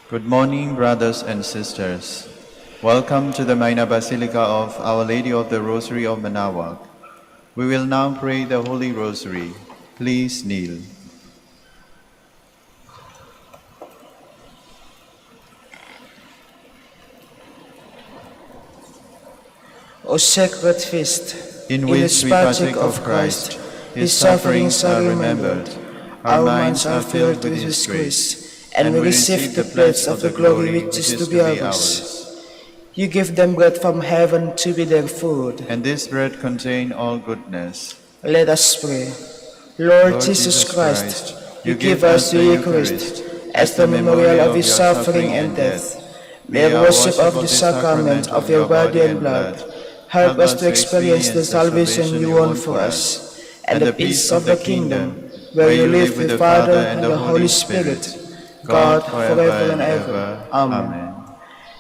Good morning, brothers and sisters. Welcome to the Minor Basilica of Our Lady of the Rosary of Manaoag. We will now pray the Holy Rosary. Please kneel. O sacred feast, In which we partake of Christ, his sufferings are remembered, our minds are filled with his grace, and we receive the pledge of the glory which is to be ours. You give them bread from heaven to be their food. And this bread contains all goodness. Let us pray. Lord Jesus Christ, you give us the Eucharist as the memorial of his suffering and death. May our worship of the sacrament of your body and blood help us to experience the salvation you won for us, and the peace of the kingdom, where you live with the Father and the Holy Spirit, God forever and ever. Amen.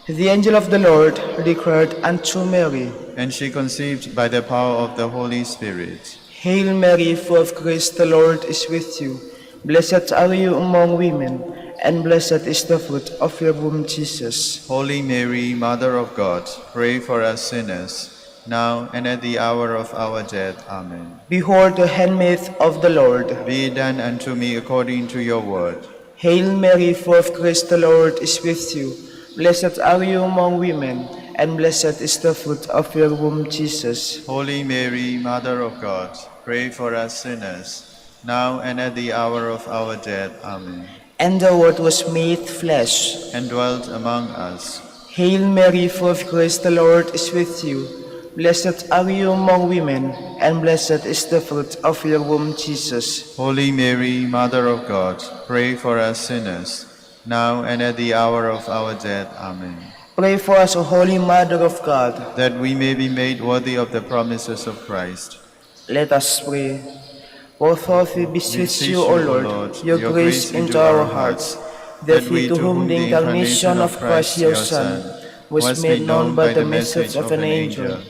The angel of the Lord declared unto Mary, And she conceived by the power of the Holy Spirit. Hail Mary, full of grace, the Lord is with you. Blessed are you among women, and blessed is the fruit of your womb, Jesus. Holy Mary, Mother of God, pray for us sinners, now and at the hour of our death. Amen. Behold the handmaid of the Lord. Be it done unto me according to your word. Hail Mary, full of grace, the Lord is with you. Blessed are you among women, and blessed is the fruit of your womb, Jesus. Holy Mary, Mother of God, pray for us sinners, now and at the hour of our death. Amen. And the Word was made flesh, and dwelt among us. Hail Mary, full of grace, the Lord is with you. Blessed are you among women, and blessed is the fruit of your womb, Jesus. Holy Mary, Mother of God, pray for us sinners, now and at the hour of our death. Amen. Pray for us, O Holy Mother of God, that we may be made worthy of the promises of Christ. Let us pray. For forth we beseech you, O Lord, your grace into our hearts, that we, to whom the incarnation of Christ your Son was made known by the message of an angel,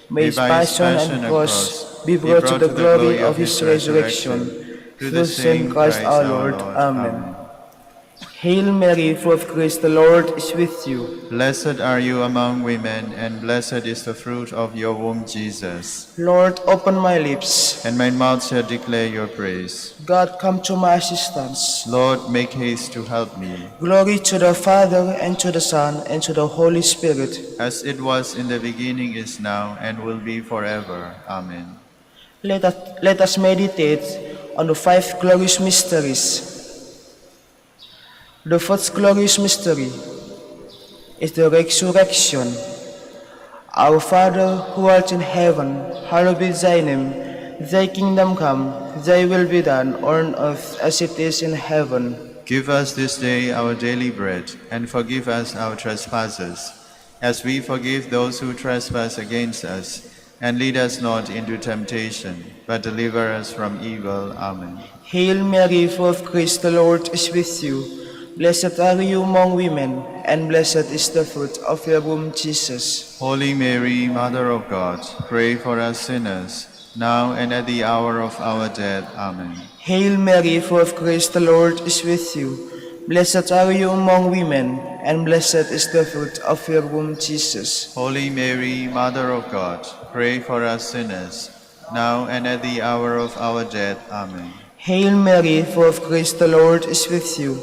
may his passion and cross be brought to the glory of his resurrection, through the same Christ our Lord. Amen. Hail Mary, full of grace, the Lord is with you. Blessed are you among women, and blessed is the fruit of your womb, Jesus. Lord, open my lips, and my mouth shall declare your praise. God, come to my assistance. Lord, make haste to help me. Glory to the Father, and to the Son, and to the Holy Spirit. As it was in the beginning, is now, and will be forever. Amen. Let us meditate on the 5 glorious mysteries. The first glorious mystery is the resurrection. Our Father, who art in heaven, hallowed be thy name. Thy kingdom come, thy will be done on earth as it is in heaven. Give us this day our daily bread, and forgive us our trespasses, as we forgive those who trespass against us. And lead us not into temptation, but deliver us from evil. Amen. Hail Mary, full of grace, the Lord is with you. Blessed are you among women, and blessed is the fruit of your womb, Jesus. Holy Mary, Mother of God, pray for us sinners, now and at the hour of our death. Amen. Hail Mary, full of grace, the Lord is with you. Blessed are you among women, and blessed is the fruit of your womb, Jesus. Holy Mary, Mother of God, pray for us sinners, now and at the hour of our death. Amen. Hail Mary, full of grace, the Lord is with you.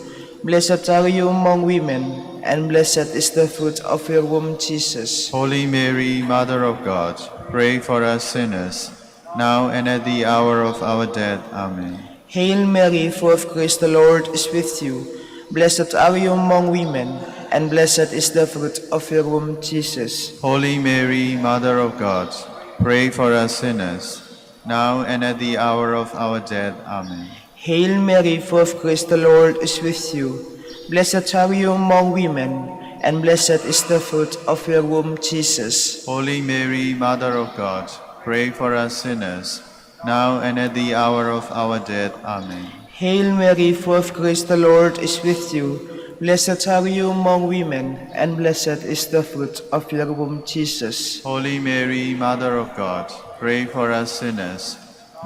Blessed are you among women, and blessed is the fruit of your womb, Jesus. Holy Mary, Mother of God, pray for us sinners, now and at the hour of our death. Amen. Hail Mary, full of grace, the Lord is with you. Blessed are you among women, and blessed is the fruit of your womb, Jesus. Holy Mary, Mother of God, pray for us sinners, now and at the hour of our death. Amen. Hail Mary, full of grace, the Lord is with you. Blessed are you among women, and blessed is the fruit of your womb, Jesus. Holy Mary, Mother of God, pray for us sinners, now and at the hour of our death. Amen. Hail Mary, full of grace, the Lord is with you. Blessed are you among women, and blessed is the fruit of your womb, Jesus. Holy Mary, Mother of God, pray for us sinners,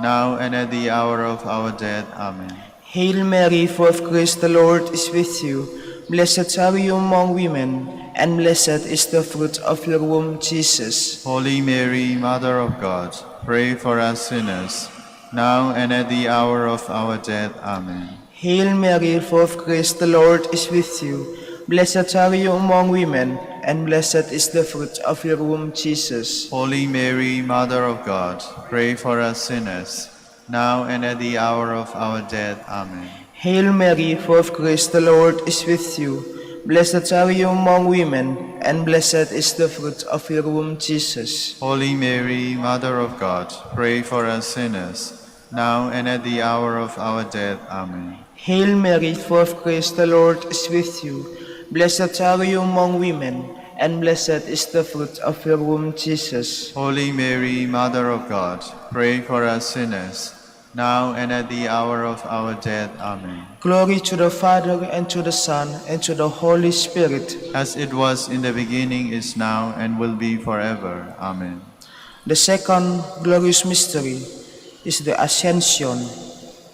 now and at the hour of our death. Amen. Hail Mary, full of grace, the Lord is with you. Blessed are you among women, and blessed is the fruit of your womb, Jesus. Holy Mary, Mother of God, pray for us sinners, now and at the hour of our death. Amen. Hail Mary, full of grace, the Lord is with you. Blessed are you among women, and blessed is the fruit of your womb, Jesus. Holy Mary, Mother of God, pray for us sinners, now and at the hour of our death. Amen. Hail Mary, full of grace, the Lord is with you. Blessed are you among women, and blessed is the fruit of your womb, Jesus. Holy Mary, Mother of God, pray for us sinners, now and at the hour of our death. Amen. Hail Mary, full of grace, the Lord is with you. Blessed are you among women, and blessed is the fruit of your womb, Jesus. Holy Mary, Mother of God, pray for us sinners, now and at the hour of our death. Amen. Glory to the Father, and to the Son, and to the Holy Spirit. As it was in the beginning, is now, and will be forever. Amen. The second glorious mystery is the Ascension.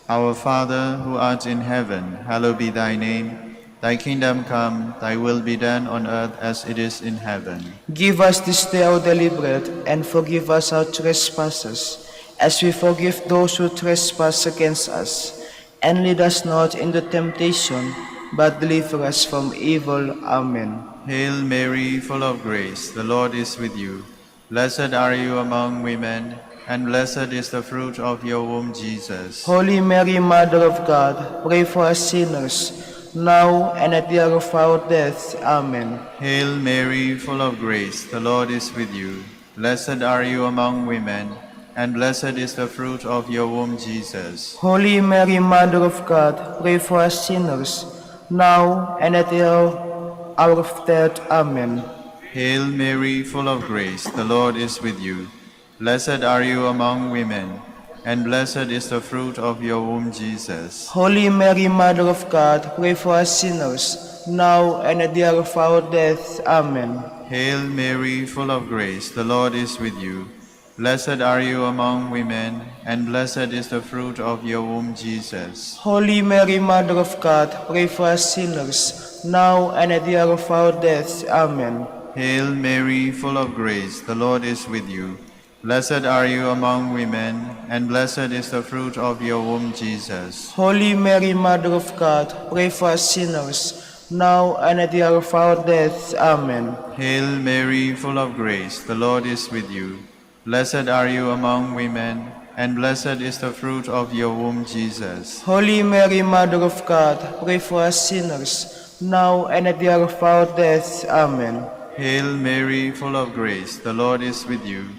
Our Father, who art in heaven, hallowed be thy name. Thy kingdom come, thy will be done on earth as it is in heaven. Give us this day our daily bread, and forgive us our trespasses, as we forgive those who trespass against us. And lead us not into temptation, but deliver us from evil. Amen. Hail Mary, full of grace, the Lord is with you. Blessed are you among women, and blessed is the fruit of your womb, Jesus. Holy Mary, Mother of God, pray for us sinners, now and at the hour of our death. Amen. Hail Mary, full of grace, the Lord is with you. Blessed are you among women, and blessed is the fruit of your womb, Jesus. Holy Mary, Mother of God, pray for us sinners, now and at the hour of death. Amen. Hail Mary, full of grace, the Lord is with you. Blessed are you among women, and blessed is the fruit of your womb, Jesus. Holy Mary, Mother of God, pray for us sinners, now and at the hour of our death. Amen. Hail Mary, full of grace, the Lord is with you. Blessed are you among women, and blessed is the fruit of your womb, Jesus. Holy Mary, Mother of God, pray for us sinners, now and at the hour of our death. Amen. Hail Mary, full of grace, the Lord is with you. Blessed are you among women, and blessed is the fruit of your womb, Jesus. Holy Mary, Mother of God, pray for us sinners, now and at the hour of our death. Amen. Hail Mary, full of grace, the Lord is with you. Blessed are you among women, and blessed is the fruit of your womb, Jesus. Holy Mary, Mother of God, pray for us sinners, now and at the hour of our death. Amen. Hail Mary, full of grace, the Lord is with you.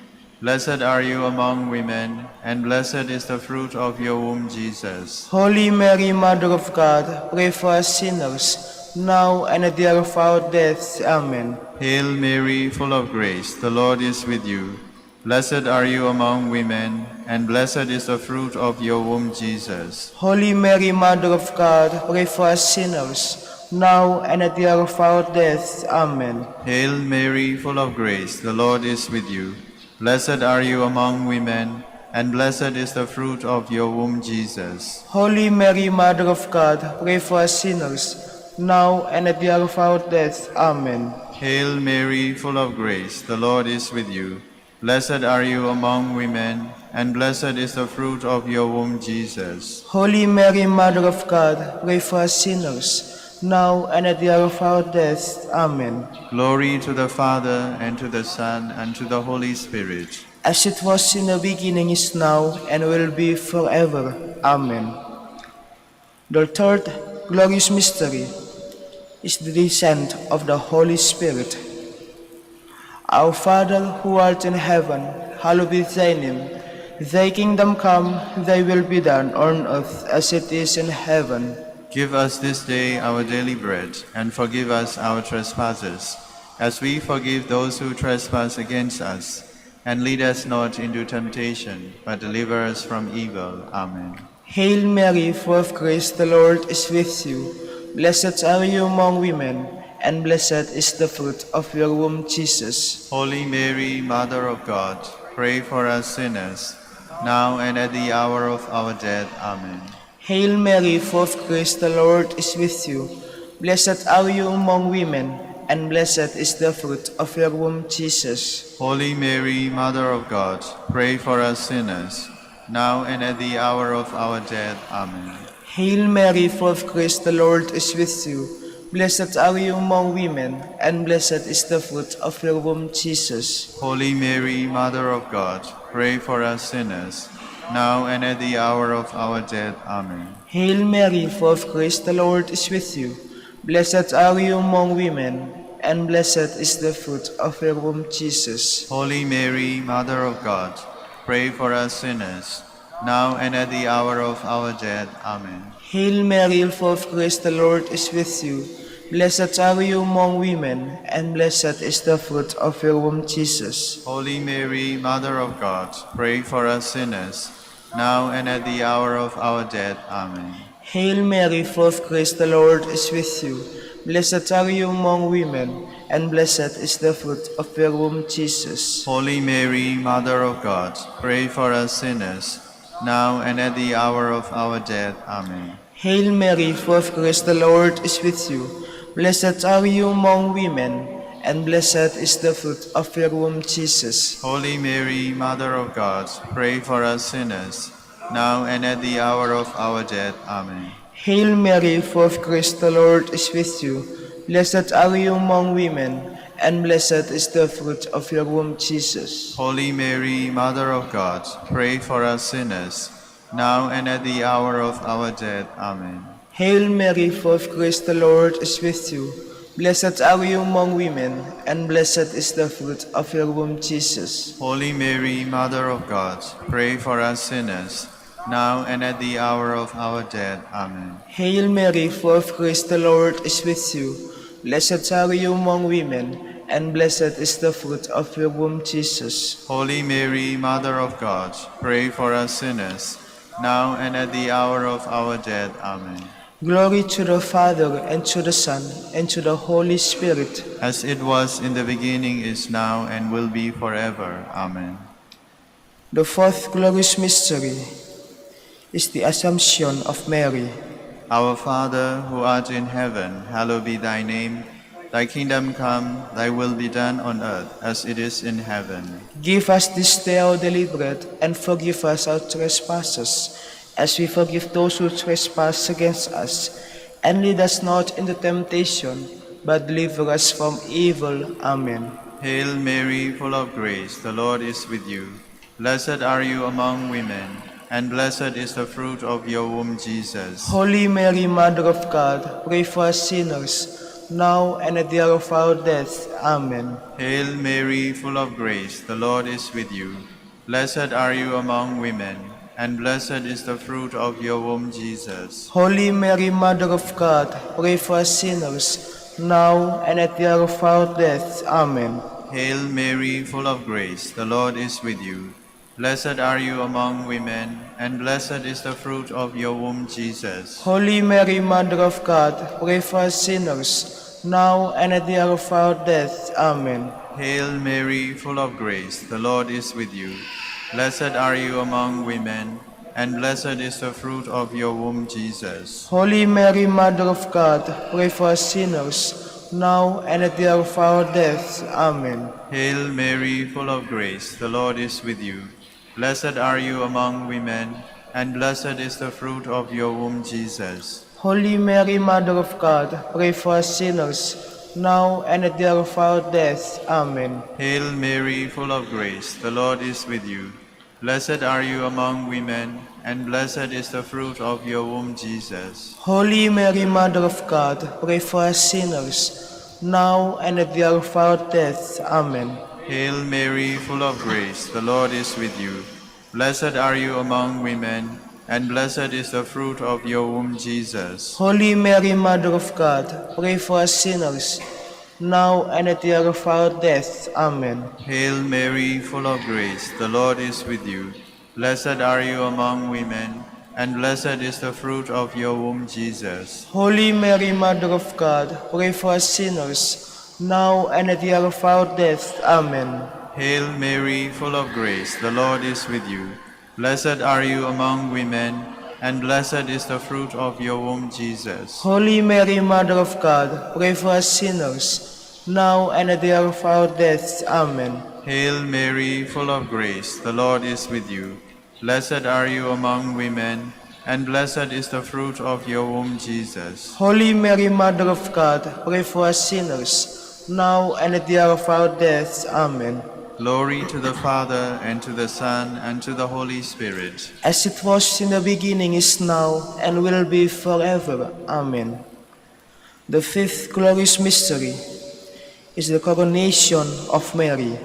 Blessed are you among women, and blessed is the fruit of your womb, Jesus. Holy Mary, Mother of God, pray for us sinners, now and at the hour of our death. Amen. Hail Mary, full of grace, the Lord is with you. Blessed are you among women, and blessed is the fruit of your womb, Jesus. Holy Mary, Mother of God, pray for us sinners, now and at the hour of our death. Amen. Hail Mary, full of grace, the Lord is with you. Blessed are you among women, and blessed is the fruit of your womb, Jesus. Holy Mary, Mother of God, pray for us sinners, now and at the hour of our death. Amen. Hail Mary, full of grace, the Lord is with you. Blessed are you among women, and blessed is the fruit of your womb, Jesus. Holy Mary, Mother of God, pray for us sinners, now and at the hour of our death. Amen. Glory to the Father, and to the Son, and to the Holy Spirit. As it was in the beginning, is now, and will be forever. Amen. The third glorious mystery is the descent of the Holy Spirit. Our Father, who art in heaven, hallowed be thy name. Thy kingdom come, thy will be done on earth as it is in heaven. Give us this day our daily bread, and forgive us our trespasses, as we forgive those who trespass against us. And lead us not into temptation, but deliver us from evil. Amen. Hail Mary, full of grace, the Lord is with you. Blessed are you among women, and blessed is the fruit of your womb, Jesus. Holy Mary, Mother of God, pray for us sinners, now and at the hour of our death. Amen. Hail Mary, full of grace, the Lord is with you. Blessed are you among women, and blessed is the fruit of your womb, Jesus. Holy Mary, Mother of God, pray for us sinners, now and at the hour of our death. Amen. Hail Mary, full of grace, the Lord is with you. Blessed are you among women, and blessed is the fruit of your womb, Jesus. Holy Mary, Mother of God, pray for us sinners, now and at the hour of our death. Amen. Hail Mary, full of grace, the Lord is with you. Blessed are you among women, and blessed is the fruit of your womb, Jesus. Holy Mary, Mother of God, pray for us sinners, now and at the hour of our death. Amen. Hail Mary, full of grace, the Lord is with you. Blessed are you among women, and blessed is the fruit of your womb, Jesus. Holy Mary, Mother of God, pray for us sinners, now and at the hour of our death. Amen. Hail Mary, full of grace, the Lord is with you. Blessed are you among women, and blessed is the fruit of your womb, Jesus. Holy Mary, Mother of God, pray for us sinners, now and at the hour of our death. Amen. Hail Mary, full of grace, the Lord is with you. Blessed are you among women, and blessed is the fruit of your womb, Jesus. Holy Mary, Mother of God, pray for us sinners, now and at the hour of our death. Amen. Hail Mary, full of grace, the Lord is with you. Blessed are you among women, and blessed is the fruit of your womb, Jesus. Holy Mary, Mother of God, pray for us sinners, now and at the hour of our death. Amen. Hail Mary, full of grace, the Lord is with you. Blessed are you among women, and blessed is the fruit of your womb, Jesus. Holy Mary, Mother of God, pray for us sinners, now and at the hour of our death. Amen. Hail Mary, full of grace, the Lord is with you. Blessed are you among women, and blessed is the fruit of your womb, Jesus. Holy Mary, Mother of God, pray for us sinners, now and at the hour of our death. Amen. Glory to the Father, and to the Son, and to the Holy Spirit. As it was in the beginning, is now, and will be forever. Amen. The fourth glorious mystery is the Assumption of Mary. Our Father, who art in heaven, hallowed be thy name. Thy kingdom come, thy will be done on earth as it is in heaven. Give us this day our daily bread, and forgive us our trespasses, as we forgive those who trespass against us. And lead us not into temptation, but deliver us from evil. Amen. Hail Mary, full of grace, the Lord is with you. Blessed are you among women, and blessed is the fruit of your womb, Jesus. Holy Mary, Mother of God, pray for us sinners, now and at the hour of our death. Amen. Hail Mary, full of grace, the Lord is with you. Blessed are you among women, and blessed is the fruit of your womb, Jesus. Holy Mary, Mother of God, pray for us sinners, now and at the hour of our death. Amen. Hail Mary, full of grace, the Lord is with you. Blessed are you among women, and blessed is the fruit of your womb, Jesus. Holy Mary, Mother of God, pray for us sinners, now and at the hour of our death. Amen. Hail Mary, full of grace, the Lord is with you. Blessed are you among women, and blessed is the fruit of your womb, Jesus. Holy Mary, Mother of God, pray for us sinners, now and at the hour of our death. Amen. Hail Mary, full of grace, the Lord is with you. Blessed are you among women, and blessed is the fruit of your womb, Jesus. Holy Mary, Mother of God, pray for us sinners, now and at the hour of our death. Amen. Hail Mary, full of grace, the Lord is with you. Blessed are you among women, and blessed is the fruit of your womb, Jesus. Holy Mary, Mother of God, pray for us sinners, now and at the hour of our death. Amen. Hail Mary, full of grace, the Lord is with you. Blessed are you among women, and blessed is the fruit of your womb, Jesus. Holy Mary, Mother of God, pray for us sinners, now and at the hour of our death. Amen. Hail Mary, full of grace, the Lord is with you. Blessed are you among women, and blessed is the fruit of your womb, Jesus. Holy Mary, Mother of God, pray for us sinners, now and at the hour of our death. Amen. Hail Mary, full of grace, the Lord is with you. Blessed are you among women, and blessed is the fruit of your womb, Jesus. Holy Mary, Mother of God, pray for us sinners, now and at the hour of our death. Amen. Hail Mary, full of grace, the Lord is with you. Blessed are you among women, and blessed is the fruit of your womb, Jesus. Holy Mary, Mother of God, pray for us sinners, now and at the hour of our death. Amen. Glory to the Father, and to the Son, and to the Holy Spirit. As it was in the beginning, is now, and will be forever. Amen. The fifth glorious mystery is the coronation of Mary.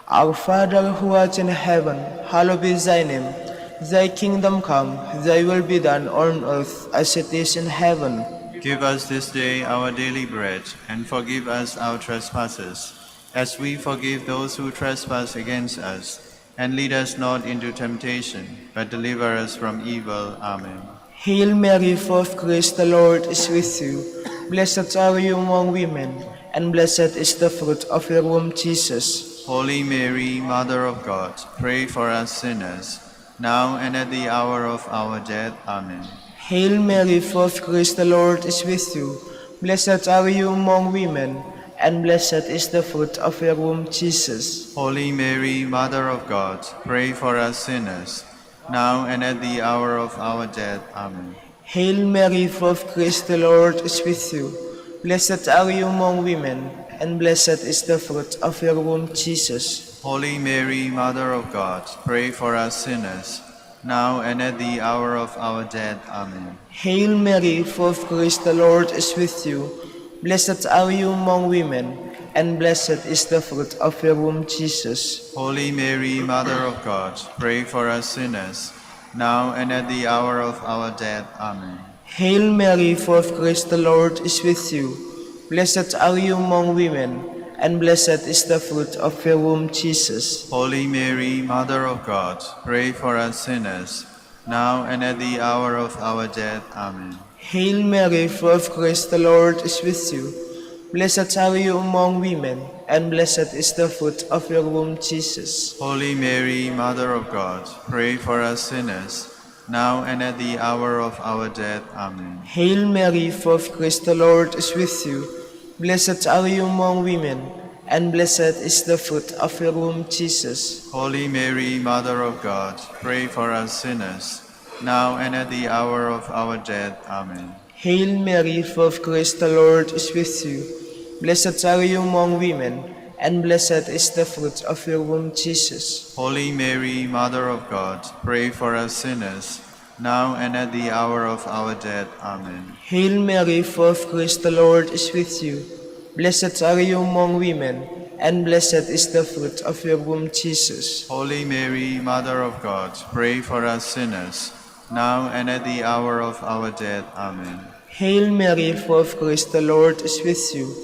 Our Father who art in heaven, hallowed be thy name. Thy kingdom come, thy will be done on earth as it is in heaven. Give us this day our daily bread, and forgive us our trespasses, as we forgive those who trespass against us. And lead us not into temptation, but deliver us from evil. Amen. Hail Mary, full of grace, the Lord is with you. Blessed are you among women, and blessed is the fruit of your womb, Jesus. Holy Mary, Mother of God, pray for us sinners, now and at the hour of our death. Amen. Hail Mary, full of grace, the Lord is with you. Blessed are you among women, and blessed is the fruit of your womb, Jesus. Holy Mary, Mother of God, pray for us sinners, now and at the hour of our death. Amen. Hail Mary, full of grace, the Lord is with you. Blessed are you among women, and blessed is the fruit of your womb, Jesus. Holy Mary, Mother of God, pray for us sinners, now and at the hour of our death. Amen. Hail Mary, full of grace, the Lord is with you. Blessed are you among women, and blessed is the fruit of your womb, Jesus. Holy Mary, Mother of God, pray for us sinners, now and at the hour of our death. Amen. Hail Mary, full of grace, the Lord is with you. Blessed are you among women, and blessed is the fruit of your womb, Jesus. Holy Mary, Mother of God, pray for us sinners, now and at the hour of our death. Amen. Hail Mary, full of grace, the Lord is with you. Blessed are you among women, and blessed is the fruit of your womb, Jesus. Holy Mary, Mother of God, pray for us sinners, now and at the hour of our death. Amen. Hail Mary, full of grace, the Lord is with you. Blessed are you among women, and blessed is the fruit of your womb, Jesus. Holy Mary, Mother of God, pray for us sinners, now and at the hour of our death. Amen. Hail Mary, full of grace, the Lord is with you. Blessed are you among women, and blessed is the fruit of your womb, Jesus. Holy Mary, Mother of God, pray for us sinners, now and at the hour of our death. Amen. Hail Mary, full of grace, the Lord is with you. Blessed are you among women, and blessed is the fruit of your womb, Jesus. Holy Mary, Mother of God, pray for us sinners, now and at the hour of our death. Amen. Hail Mary, full of grace, the Lord is with you.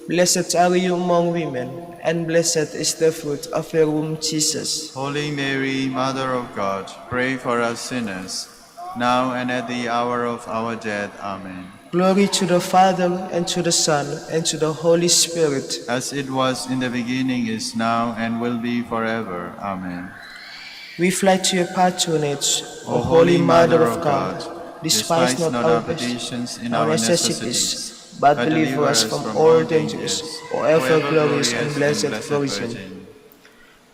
Blessed are you among women, and blessed is the fruit of your womb, Jesus. Holy Mary, Mother of God, pray for us sinners, now and at the hour of our death. Amen. Glory to the Father, and to the Son, and to the Holy Spirit. As it was in the beginning, is now, and will be forever. Amen. We fly to your patronage, O O Holy Mother of God. Despise not our petitions in our necessities, but deliver us from all dangers, O ever glorious and blessed Virgin.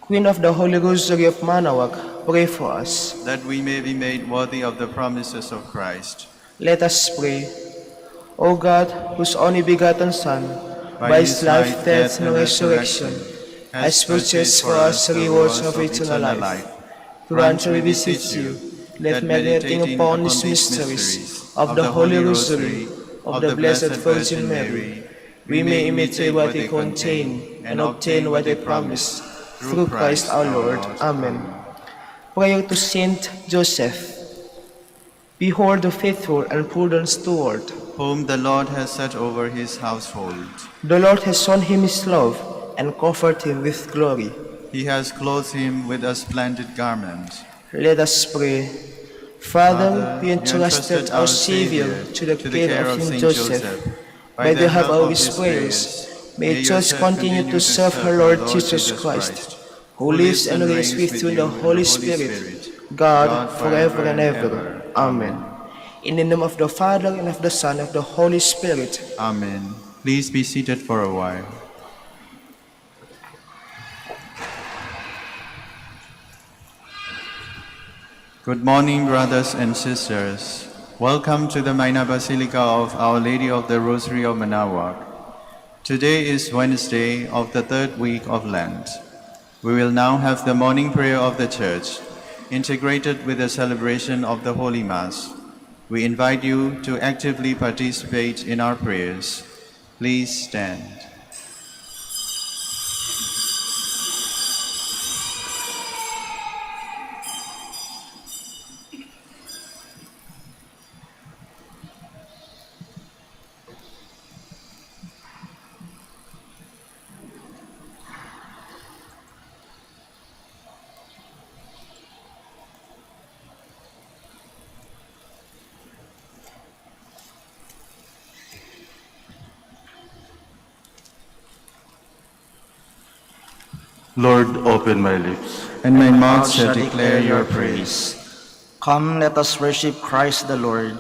Queen of the Holy Rosary of Manaoag, pray for us. That we may be made worthy of the promises of Christ. Let us pray. O God, whose only begotten Son, by his life, death, and resurrection, has purchased for us the rewards of eternal life, grant, we beseech you, that meditating upon these mysteries of the Holy Rosary of the Blessed Virgin Mary, we may imitate what they contain and obtain what they promise, through Christ our Lord. Amen. Prayer to Saint Joseph. Behold the faithful and prudent steward, whom the Lord has set over his household. The Lord has shown him his love and covered him with glory. He has clothed him with a splendid garment. Let us pray. Father, we entrusted our Savior to the care of Saint Joseph. By the help of his prayers, may Church continue to serve her Lord Jesus Christ, who lives and reigns with you in the Holy Spirit, God, forever and ever. Amen. In the name of the Father, and of the Son, and of the Holy Spirit. Amen. Please be seated for a while. Good morning, brothers and sisters. Welcome to the Minor Basilica of Our Lady of the Rosary of Manaoag. Today is Wednesday of the third week of Lent. We will now have the morning prayer of the Church, integrated with the celebration of the Holy Mass. We invite you to actively participate in our prayers. Please stand. Lord, open my lips, And my mouth shall declare your praise. Come, let us worship Christ the Lord,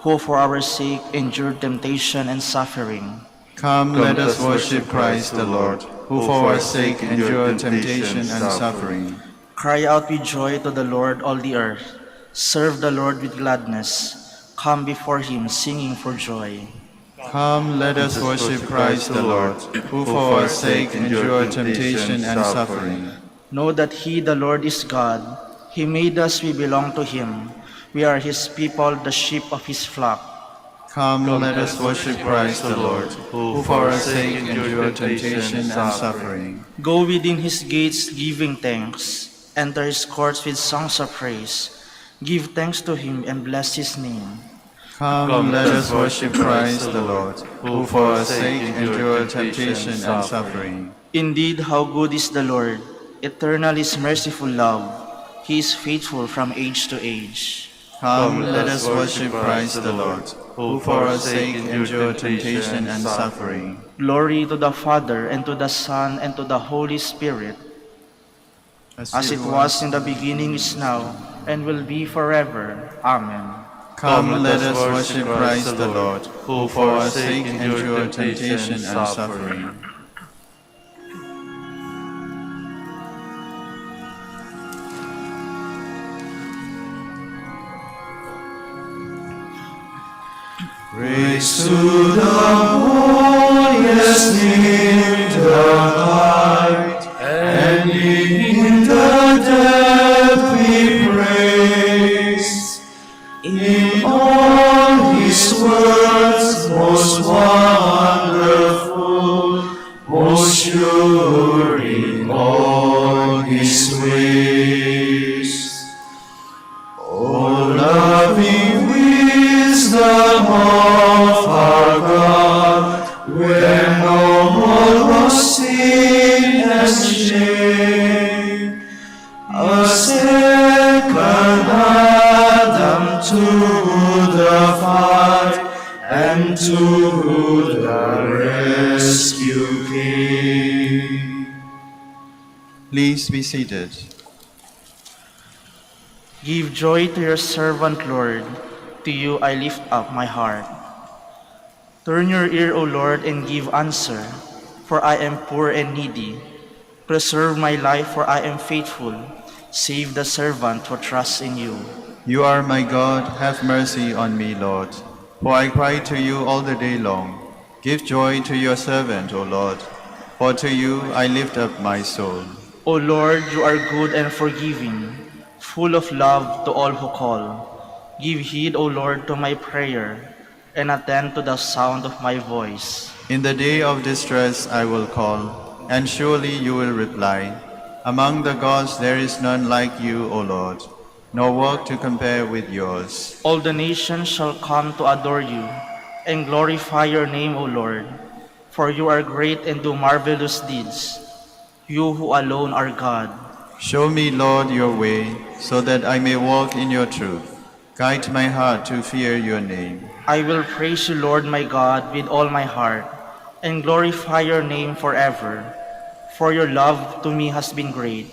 who for our sake endured temptation and suffering. Come, let us worship Christ the Lord, who for our sake endured temptation and suffering. Cry out with joy to the Lord, all the earth. Serve the Lord with gladness. Come before him singing for joy. Come, let us worship Christ the Lord, who for our sake endured temptation and suffering. Know that he, the Lord, is God. He made us, we belong to him. We are his people, the sheep of his flock. Come, let us worship Christ the Lord, who for our sake endured temptation and suffering. Go within his gates giving thanks. Enter his courts with songs of praise. Give thanks to him and bless his name. Come, let us worship Christ the Lord, who for our sake endured temptation and suffering. Indeed, how good is the Lord! Eternal is merciful love. He is faithful from age to age. Come, let us worship Christ the Lord, who for our sake endured temptation and suffering. Glory to the Father, and to the Son, and to the Holy Spirit, as it was in the beginning, is now, and will be forever. Amen. Come, let us worship Christ the Lord, who for our sake endured temptation and suffering. Praise to the holiest in the light, and in the depth we praise. In all his words most wonderful, most sure in all his ways. O loving wisdom of our God, where no more was sin and shame, a second Adam to the fight and to the rescue came. Please be seated. Give joy to your servant, Lord. To you I lift up my heart. Turn your ear, O Lord, and give answer, for I am poor and needy. Preserve my life, for I am faithful. Save the servant who trusts in you. You are my God, have mercy on me, Lord. For I cry to you all the day long. Give joy to your servant, O Lord, for to you I lift up my soul. O Lord, you are good and forgiving, full of love to all who call. Give heed, O Lord, to my prayer, and attend to the sound of my voice. In the day of distress I will call, and surely you will reply. Among the gods there is none like you, O Lord, nor work to compare with yours. All the nations shall come to adore you, and glorify your name, O Lord, for you are great and do marvelous deeds. You who alone are God. Show me, Lord, your way, so that I may walk in your truth. Guide my heart to fear your name. I will praise you, Lord my God, with all my heart, and glorify your name forever. For your love to me has been great.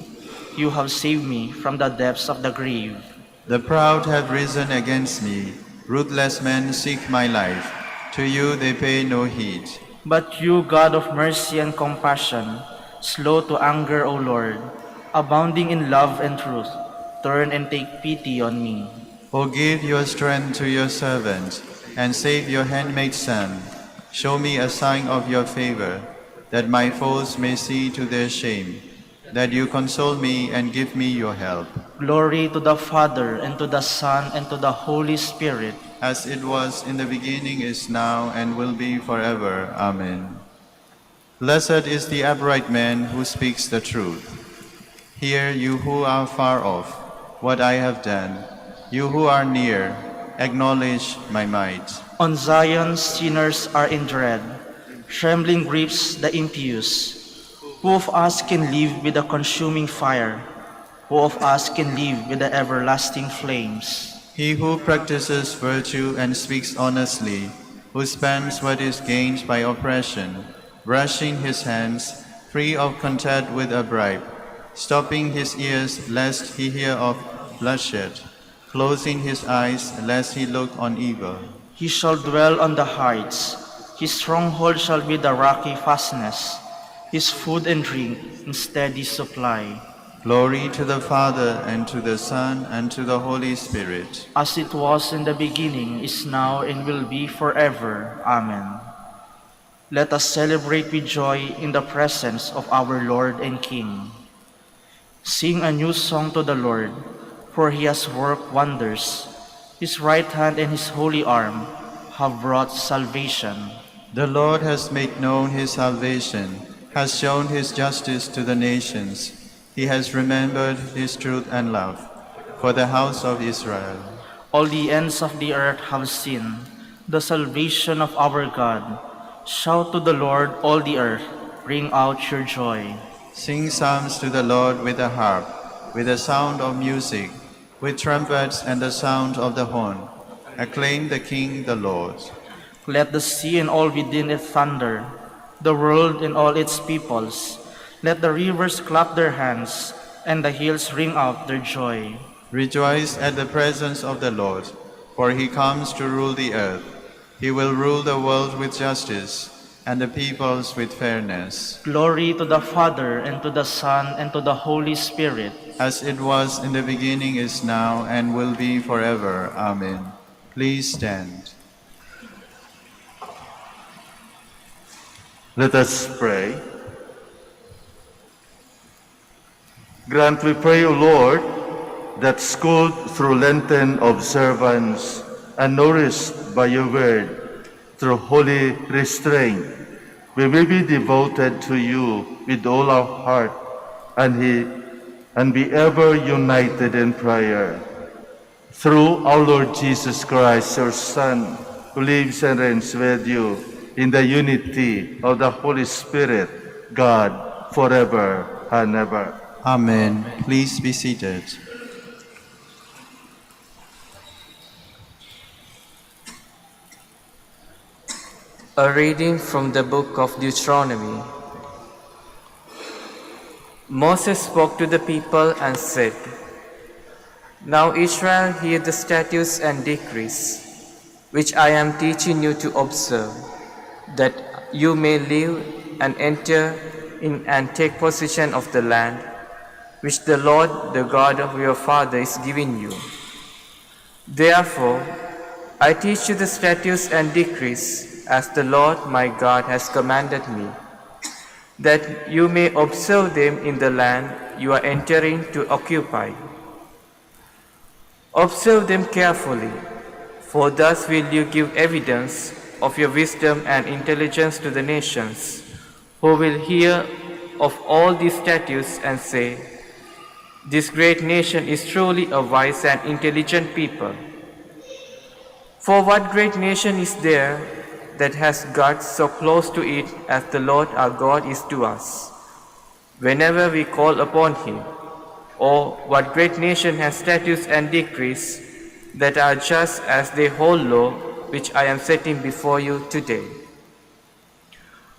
you have saved me from the depths of the grave. The proud have risen against me. Ruthless men seek my life. To you they pay no heed. But you, God of mercy and compassion, slow to anger, O Lord, abounding in love and truth, turn and take pity on me. O give your strength to your servant, and save your handmaid's son. Show me a sign of your favor, that my foes may see to their shame, that you console me and give me your help. Glory to the Father, and to the Son, and to the Holy Spirit, As it was in the beginning, is now, and will be forever. Amen. Blessed is the upright man who speaks the truth. Hear, you who are far off, what I have done. You who are near, acknowledge my might. On Zion sinners are in dread, trembling grips the impious. Who of us can live with the consuming fire? Who of us can live with the everlasting flames? He who practices virtue and speaks honestly, who spends what is gained by oppression, brushing his hands, free of contact with a bribe, stopping his ears lest he hear of bloodshed, closing his eyes lest he look on evil. He shall dwell on the heights. His stronghold shall be the rocky fastness, his food and drink in steady supply. Glory to the Father, and to the Son, and to the Holy Spirit. As it was in the beginning, is now, and will be forever. Amen. Let us celebrate with joy in the presence of our Lord and King. Sing a new song to the Lord, for he has worked wonders. His right hand and his holy arm have brought salvation. The Lord has made known his salvation, has shown his justice to the nations. He has remembered his truth and love for the house of Israel. All the ends of the earth have seen the salvation of our God. Shout to the Lord, all the earth, bring out your joy. Sing psalms to the Lord with the harp, with the sound of music, with trumpets and the sound of the horn. Acclaim the King, the Lord. Let the sea and all within it thunder, the world and all its peoples. Let the rivers clap their hands, and the hills ring out their joy. Rejoice at the presence of the Lord, for he comes to rule the earth. He will rule the world with justice, and the peoples with fairness. Glory to the Father, and to the Son, and to the Holy Spirit. As it was in the beginning, is now, and will be forever. Amen. Please stand. Let us pray. Grant, we pray, O Lord, that schooled through Lenten observance and nourished by your word through holy restraint, we may be devoted to you with all our heart and be ever united in prayer. Through our Lord Jesus Christ, your Son, who lives and reigns with you in the unity of the Holy Spirit, God, forever and ever. Amen. Please be seated. A reading from the book of Deuteronomy. Moses spoke to the people and said, "Now Israel, hear the statutes and decrees, which I am teaching you to observe, that you may live and enter in and take possession of the land, which the Lord, the God of your father, is giving you. Therefore, I teach you the statutes and decrees, as the Lord my God has commanded me, that you may observe them in the land you are entering to occupy. Observe them carefully, for thus will you give evidence of your wisdom and intelligence to the nations, who will hear of all these statutes and say, 'This great nation is truly a wise and intelligent people.' For what great nation is there that has God so close to it as the Lord our God is to us, whenever we call upon him? Or what great nation has statutes and decrees that are just as the whole law which I am setting before you today?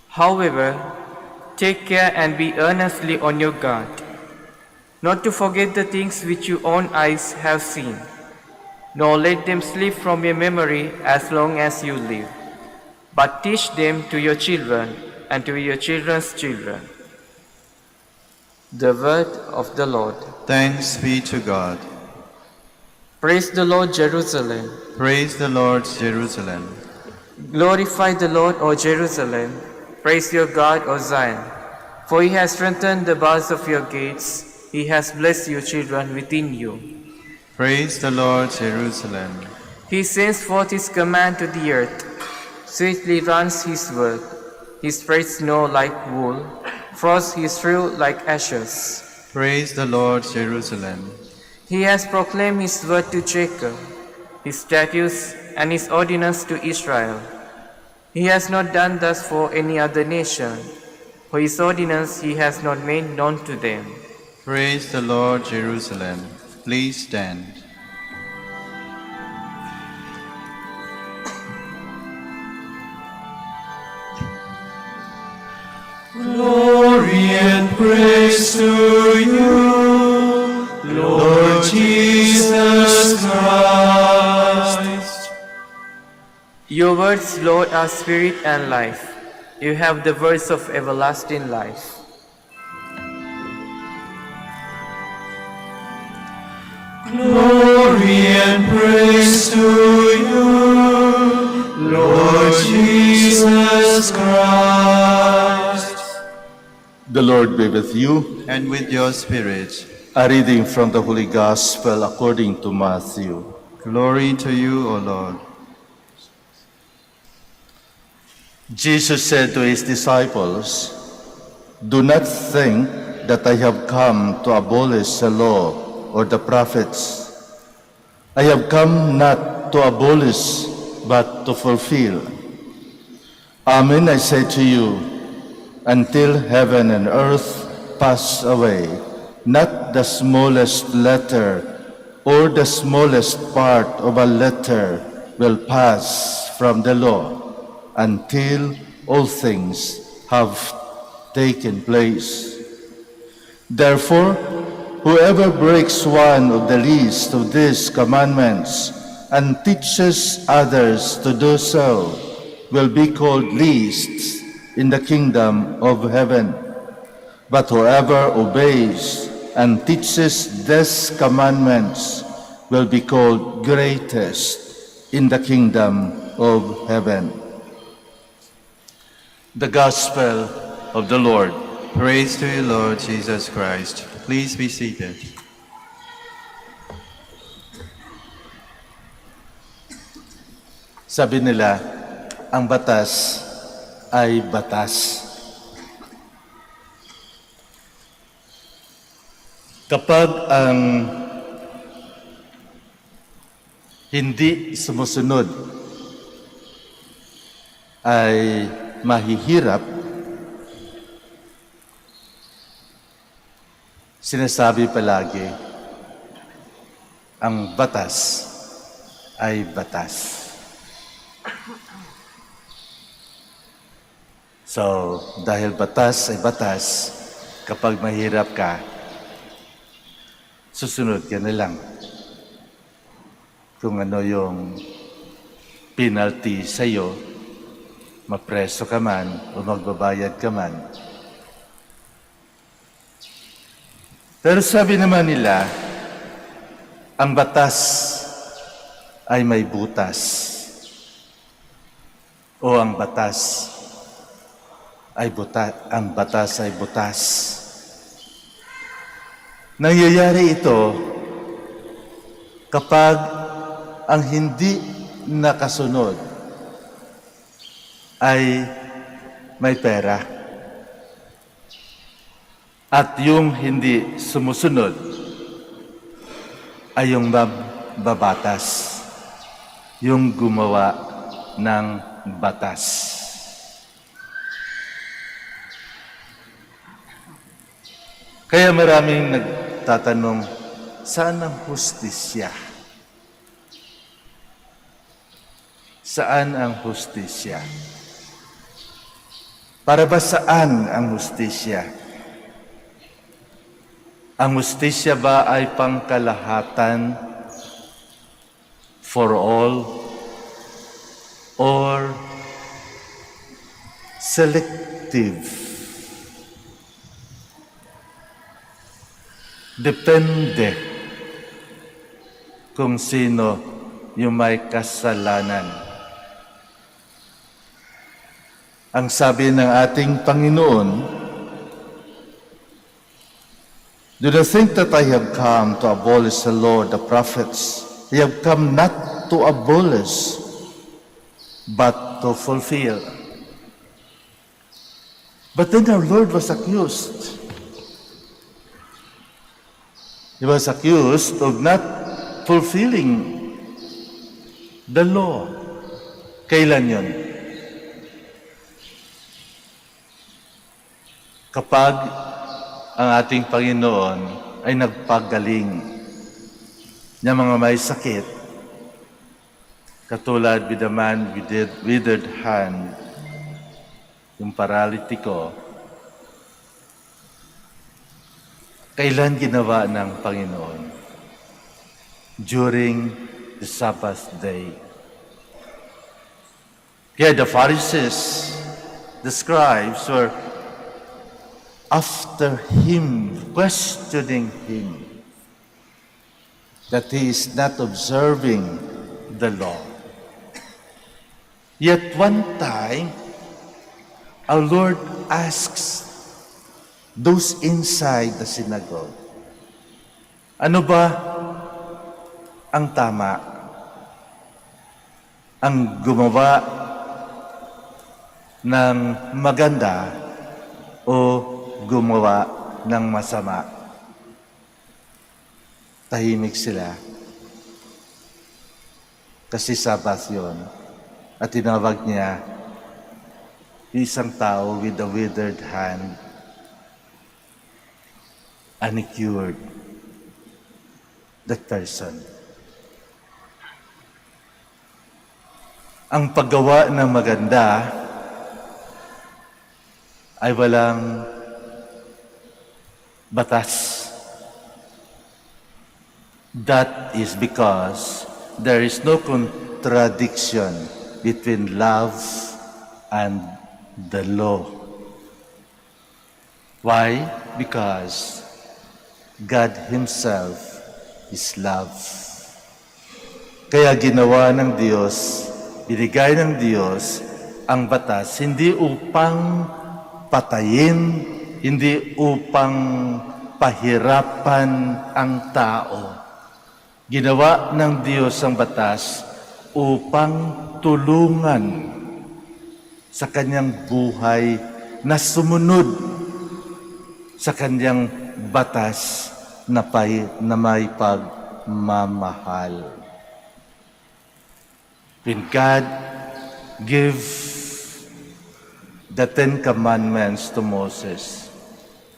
However, take care and be earnestly on your guard, not to forget the things which your own eyes have seen, nor let them slip from your memory as long as you live, but teach them to your children and to your children's children. The word of the Lord. Thanks be to God. Praise the Lord, Jerusalem. Praise the Lord, Jerusalem. Glorify the Lord, O Jerusalem. Praise your God, O Zion. For he has strengthened the bars of your gates. He has blessed your children within you. Praise the Lord, Jerusalem. He sends forth his command to the earth. Swiftly runs his word. He spreads snow like wool. Frost he threw like ashes. Praise the Lord, Jerusalem. He has proclaimed his word to Jacob, his statutes and his ordinance to Israel. He has not done thus for any other nation. For his ordinance he has not made known to them. Praise the Lord, Jerusalem. Please stand. Glory and praise to you, Lord Jesus Christ. Your words, Lord, are spirit and life. You have the words of everlasting life. Glory and praise to you, Lord Jesus Christ. The Lord be with you. And with your spirit. A reading from the Holy Gospel according to Matthew. Glory to you, O Lord. Jesus said to his disciples, "Do not think that I have come to abolish the law or the prophets. I have come not to abolish, but to fulfill. Amen, I say to you, until heaven and earth pass away, not the smallest letter or the smallest part of a letter will pass from the law until all things have taken place. Therefore, whoever breaks one of the least of these commandments and teaches others to do so will be called least in the kingdom of heaven. But whoever obeys and teaches these commandments will be called greatest in the kingdom of heaven." The Gospel of the Lord. Praise to you, Lord Jesus Christ. Please be seated. Sabi nila, ang batas ay batas. Kapag ang hindi sumusunod ay mahihirap, sinasabi palagi, ang batas ay batas. So, dahil batas ay batas, kapag mahirap ka, susunod ka na lang. Kung ano yung penalty sa'yo, mapreso ka man o magbabayad ka man. Pero sabi naman nila, ang batas ay may butas. O ang batas ay butas. Nangyayari ito kapag ang hindi nakasunod ay may pera. At yung hindi sumusunod ay yung babatas, yung gumawa ng batas. Kaya maraming nagtatanong, saan ang hustisya? Saan ang hustisya? Para ba saan ang hustisya? Ang hustisya ba ay pangkalahatan for all or selective? Depende kung sino yung may kasalanan. Ang sabi ng ating Panginoon, "Do not think that I have come to abolish the law, the prophets. I have come not to abolish, but to fulfill." But then our Lord was accused. He was accused of not fulfilling the law. Kailan yun? Kapag ang ating Panginoon ay nagpagaling ng mga may sakit, katulad with the man with the withered hand, yung paralitiko. Kailan ginawa ng Panginoon? During the Sabbath day. Kaya the Pharisees, the scribes were after him, questioning him that he is not observing the law. Yet one time, our Lord asks those inside the synagogue, ano ba ang tama? Ang gumawa ng maganda o gumawa ng masama? Tahimik sila. Kasi Sabbath yun. At tinawag niya isang tao with a withered hand, and he cured that person. Ang paggawa ng maganda ay walang batas. That is because there is no contradiction between love and the law. Why? Because God Himself is love. Kaya ginawa ng Diyos, binigay ng Diyos ang batas hindi upang patayin, hindi upang pahirapan ang tao. Ginawa ng Diyos ang batas upang tulungan sa kanyang buhay na sumunod sa kanyang batas na may pagmamahal. When God gave the Ten Commandments to Moses,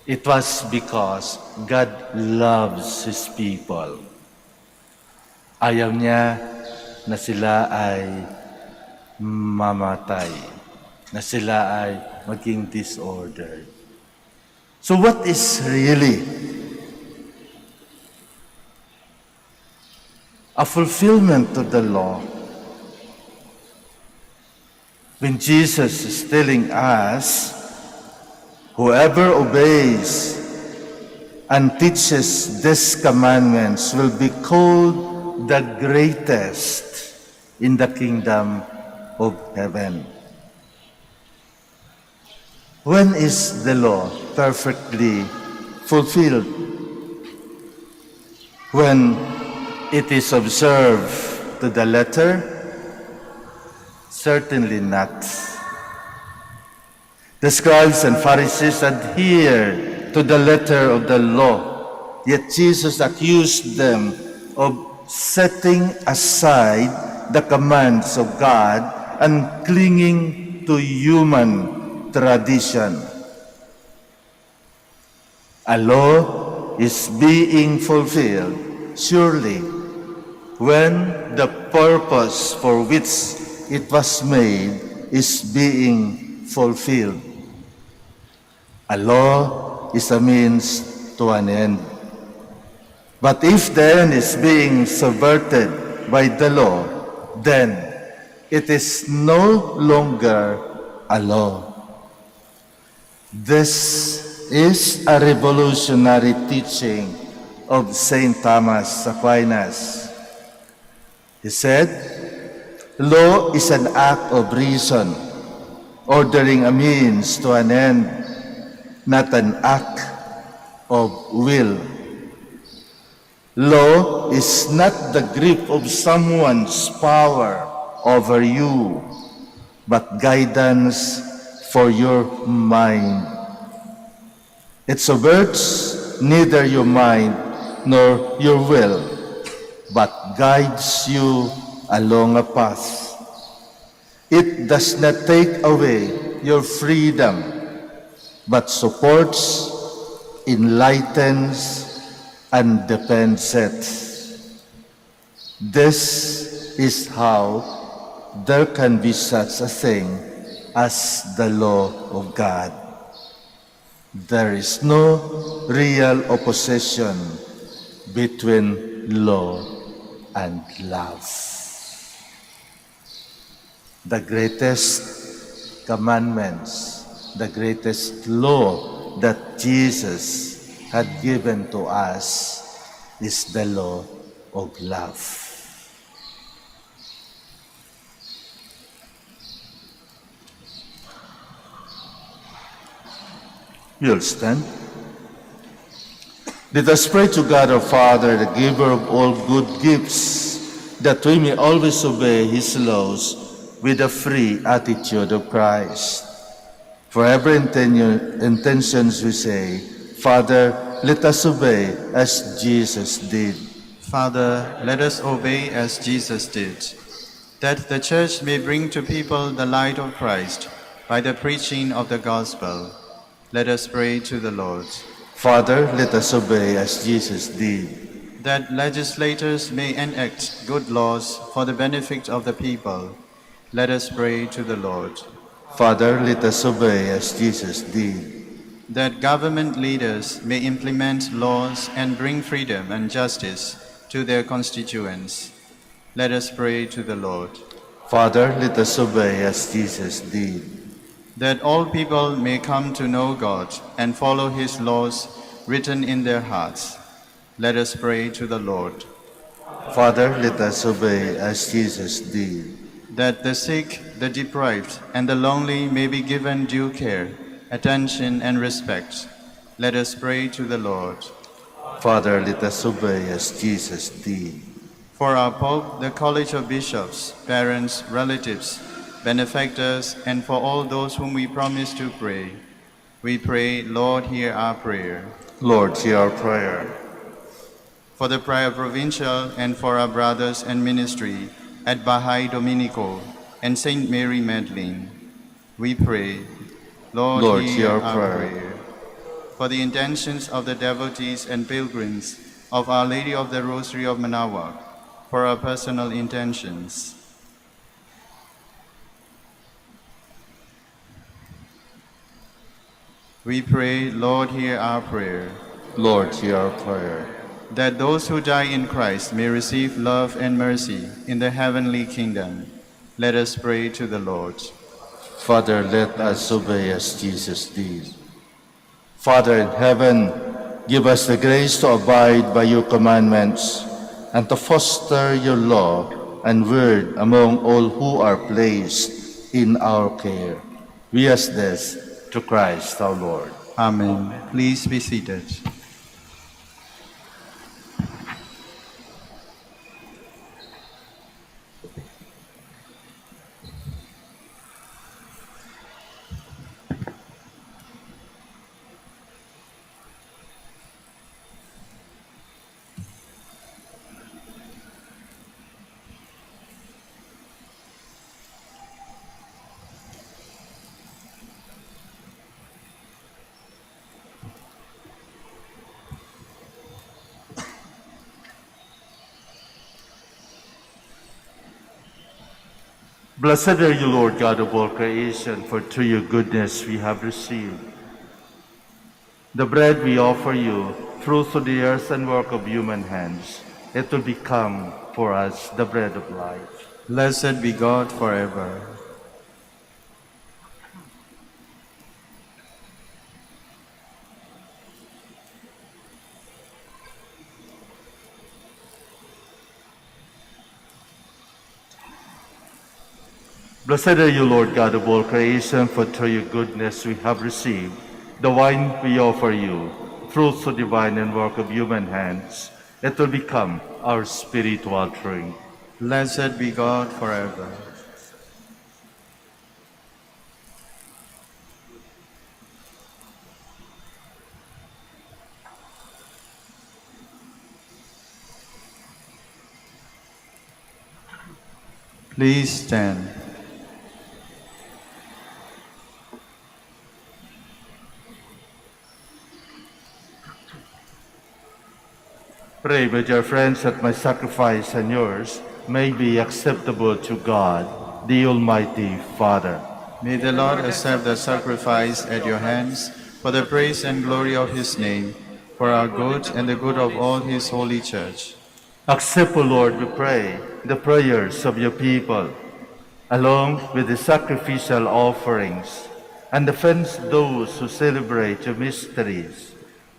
it was because God loves His people. Ayaw niya na sila ay mamatay, na sila ay maging disordered. So what is really a fulfillment of the law? When Jesus is telling us, whoever obeys and teaches these commandments will be called the greatest in the kingdom of heaven. When is the law perfectly fulfilled? When it is observed to the letter? Certainly not. The scribes and Pharisees adhered to the letter of the law, yet Jesus accused them of setting aside the commands of God and clinging to human tradition. A law is being fulfilled surely when the purpose for which it was made is being fulfilled. A law is a means to an end. But if the end is being subverted by the law, then it is no longer a law. This is a revolutionary teaching of Saint Thomas Aquinas. He said, law is an act of reason, ordering a means to an end, not an act of will. Law is not the grip of someone's power over you, but guidance for your mind. It subverts neither your mind nor your will, but guides you along a path. It does not take away your freedom, but supports, enlightens, and defends it. This is how there can be such a thing as the law of God. There is no real opposition between law and love. The greatest commandments, the greatest law that Jesus had given to us is the law of love. You'll stand. Let us pray to God our Father, the giver of all good gifts, that we may always obey His laws with a free attitude of Christ. For every intentions we say, Father, let us obey as Jesus did. Father, let us obey as Jesus did, that the Church may bring to people the light of Christ by the preaching of the gospel. Let us pray to the Lord. Father, let us obey as Jesus did, that legislators may enact good laws for the benefit of the people. Let us pray to the Lord. Father, let us obey as Jesus did, that government leaders may implement laws and bring freedom and justice to their constituents. Let us pray to the Lord. Father, let us obey as Jesus did, that all people may come to know God and follow His laws written in their hearts. Let us pray to the Lord. Father, let us obey as Jesus did, that the sick, the deprived, and the lonely may be given due care, attention, and respect. Let us pray to the Lord. Father, let us obey as Jesus did. For our Pope, the College of Bishops, parents, relatives, benefactors, and for all those whom we promise to pray, we pray, Lord, hear our prayer. Lord, hear our prayer. For the Prior Provincial and for our brothers and ministry at Baha'i Dominico and St. Mary Magdalene, we pray, Lord, hear our prayer. For the intentions of the devotees and pilgrims of Our Lady of the Rosary of Manaoag, for our personal intentions, we pray, Lord, hear our prayer. Lord, hear our prayer. That those who die in Christ may receive love and mercy in the heavenly kingdom. Let us pray to the Lord. Father, let us obey as Jesus did. Father in heaven, give us the grace to abide by your commandments and to foster your law and word among all who are placed in our care. We ask this to Christ our Lord. Amen. Please be seated. Blessed are you, Lord God of all creation, for through your goodness we have received the bread we offer you through to the earth and work of human hands, it will become for us the bread of life. Blessed be God forever. Blessed are you, Lord God of all creation, for through your goodness we have received the wine we offer you, fruit so divine and work of human hands. It will become our spiritual drink. Blessed be God forever. Please stand. Pray, my dear friends, that my sacrifice and yours may be acceptable to God, the Almighty Father. May the Lord accept the sacrifice at your hands for the praise and glory of his name, for our good and the good of all his holy church. Accept, O Lord, we pray, the prayers of your people, along with the sacrificial offerings, and defend those who celebrate your mysteries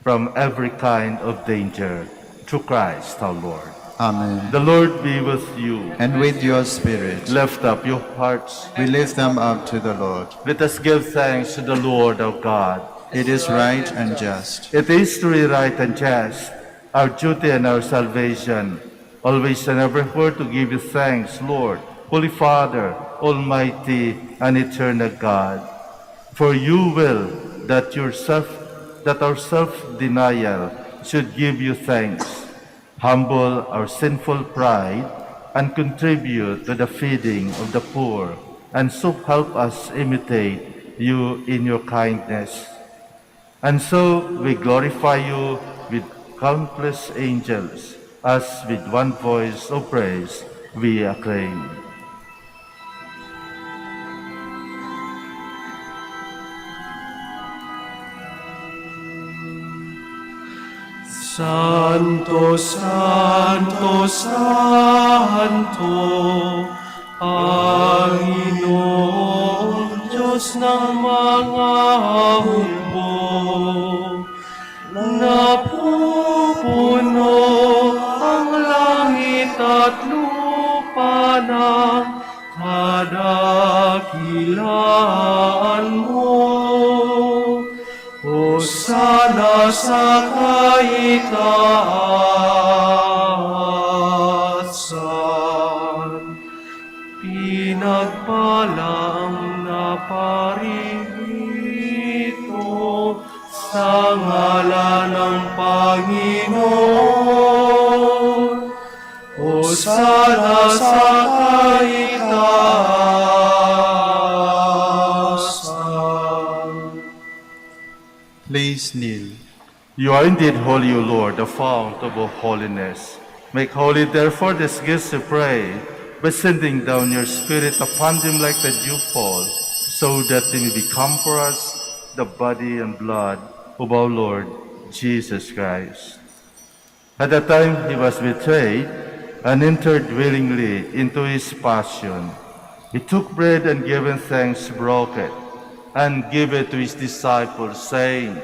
from every kind of danger, through Christ our Lord. Amen. The Lord be with you. And with your spirit, Lift up your hearts. we lift them up to the Lord. Let us give thanks to the Lord our God. It is right and just. It is truly right and just, our duty and our salvation, always and everywhere to give you thanks, Lord, Holy Father, Almighty and eternal God. For you will that our self-denial should give you thanks, humble our sinful pride, and contribute to the feeding of the poor, and so help us imitate you in your kindness. And so we glorify you with countless angels, as with one voice of praise we acclaim. Santo, Santo, Santo, Panginoon, Diyos ng mga hukbo, napupuno ang langit at lupa ng kadakilaan mo. Hosana sa kaitaasan, pinagpalang naparirito sa ngalan ng Panginoon. Hosana sa kaitaasan. Please kneel. You are indeed holy, O Lord, the fount of all holiness. Make holy, therefore, these gifts, we pray, by sending down your Spirit upon them like the dewfall, so that they may become for us the body and blood of our Lord Jesus Christ. At the time he was betrayed and entered willingly into his passion, he took bread and giving thanks, broke it, and gave it to his disciples, saying,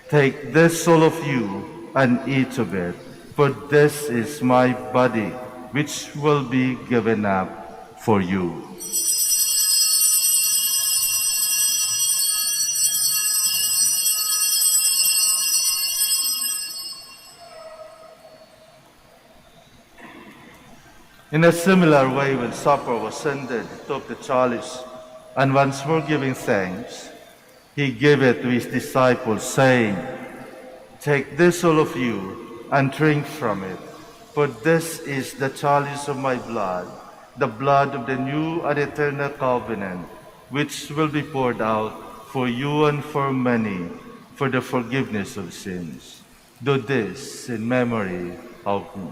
"Take this, all of you, and eat of it, for this is my body, which will be given up for you." In a similar way, when supper was ended, he took the chalice, and once more giving thanks, he gave it to his disciples, saying, "Take this, all of you, and drink from it, for this is the chalice of my blood, the blood of the new and eternal covenant, which will be poured out for you and for many, for the forgiveness of sins. Do this in memory of me."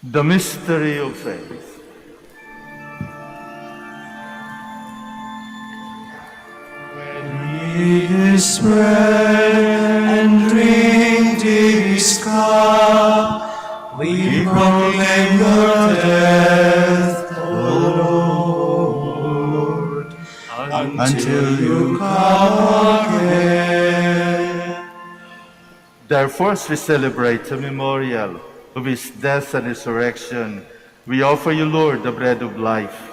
The mystery of faith. Eat His bread and drink His cup, we proclaim Your death, O Lord, until You come again. Therefore, as we celebrate the memorial of His death and resurrection, we offer You, Lord, the bread of life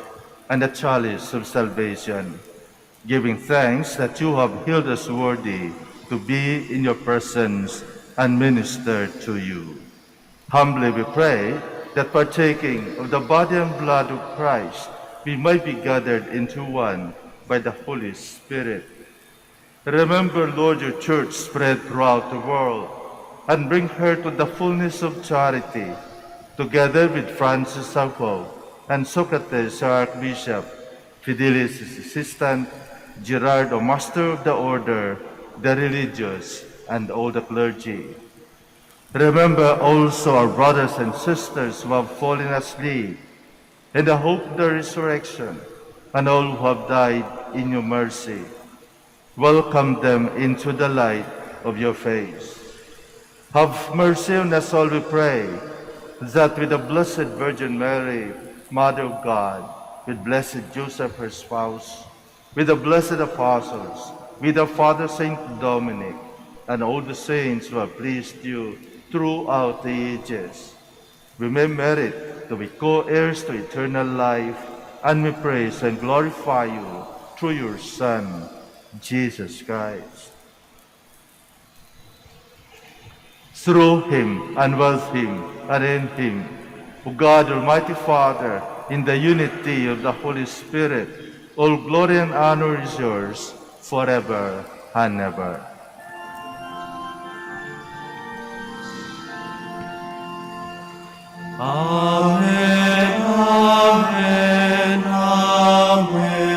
and the chalice of salvation, giving thanks that You have healed us worthy to be in Your presence and minister to You. Humbly we pray that partaking of the body and blood of Christ, we might be gathered into one by the Holy Spirit. Remember, Lord, Your church spread throughout the world, and bring her to the fullness of charity, together with Francis our Pope, and Socrates our Archbishop, Fidelis his assistant, Gerard, the Master of the Order, the religious, and all the clergy. Remember also our brothers and sisters who have fallen asleep, in the hope of the resurrection, and all who have died in Your mercy. Welcome them into the light of Your face. Have mercy on us all, we pray, that with the Blessed Virgin Mary, Mother of God, with Blessed Joseph, her spouse, with the blessed apostles, with our Father Saint Dominic, and all the saints who have pleased You throughout the ages, we may merit to be co-heirs to eternal life, and we praise and glorify You through Your Son, Jesus Christ. Through Him, and with Him, and in Him, O God, Almighty Father, in the unity of the Holy Spirit, all glory and honor is Yours forever and ever. Amen, amen, amen.